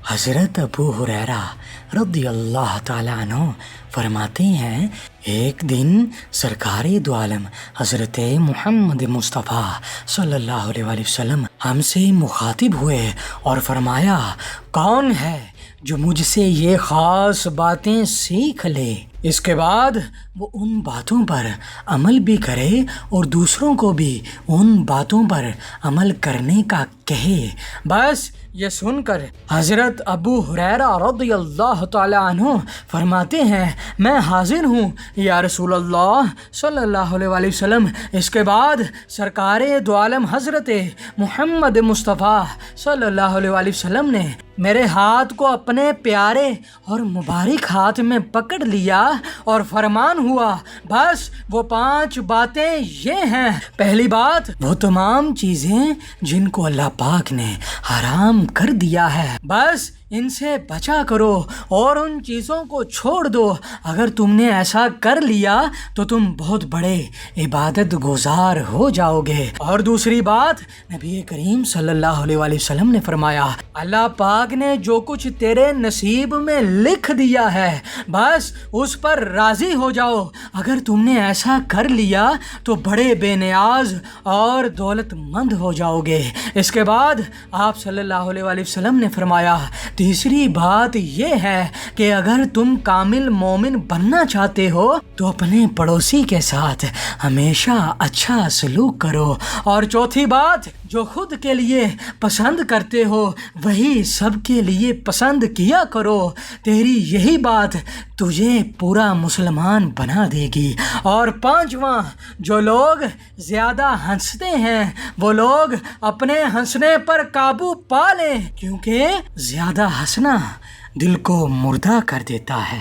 حضرت ابو ہریرہ رضی اللہ تعالیٰ عنہ فرماتے ہیں، ایک دن سرکار دو عالم حضرت محمد مصطفیٰ صلی اللہ علیہ وآلہ وسلم ہم سے مخاطب ہوئے اور فرمایا، کون ہے جو مجھ سے یہ خاص باتیں سیکھ لے، اس کے بعد وہ ان باتوں پر عمل بھی کرے اور دوسروں کو بھی ان باتوں پر عمل کرنے کا کہے۔ بس یہ سن کر حضرت ابو ہریرہ رضی اللہ تعالیٰ عنہ فرماتے ہیں، میں حاضر ہوں یا رسول اللہ صلی اللہ علیہ وآلہ وسلم۔ اس کے بعد سرکار دو عالم حضرت محمد مصطفیٰ صلی اللہ علیہ وآلہ وسلم نے میرے ہاتھ کو اپنے پیارے اور مبارک ہاتھ میں پکڑ لیا اور فرمان ہوا، بس وہ 5 باتیں یہ ہیں۔ پہلی بات، وہ تمام چیزیں جن کو اللہ پاک نے حرام کر دیا ہے، بس ان سے بچا کرو اور ان چیزوں کو چھوڑ دو۔ اگر تم نے ایسا کر لیا تو تم بہت بڑے عبادت گزار ہو جاؤ گے۔ اور دوسری بات، نبی کریم صلی اللہ علیہ وآلہ وسلم نے فرمایا، اللہ پاک نے جو کچھ تیرے نصیب میں لکھ دیا ہے بس اس پر راضی ہو جاؤ۔ اگر تم نے ایسا کر لیا تو بڑے بے نیاز اور دولت مند ہو جاؤ گے۔ اس کے بعد آپ صلی اللہ علیہ وآلہ وسلم نے فرمایا، تیسری بات یہ ہے کہ اگر تم کامل مومن بننا چاہتے ہو تو اپنے پڑوسی کے ساتھ ہمیشہ اچھا سلوک کرو۔ اور چوتھی بات، جو خود کے لیے پسند کرتے ہو وہی سب کے لیے پسند کیا کرو۔ تیری یہی بات تجھے پورا مسلمان بنا دے گی۔ اور 5واں، جو لوگ زیادہ ہنستے ہیں وہ لوگ اپنے ہنسنے پر قابو پا لیں، کیونکہ زیادہ ہنسنا دل کو مردہ کر دیتا ہے۔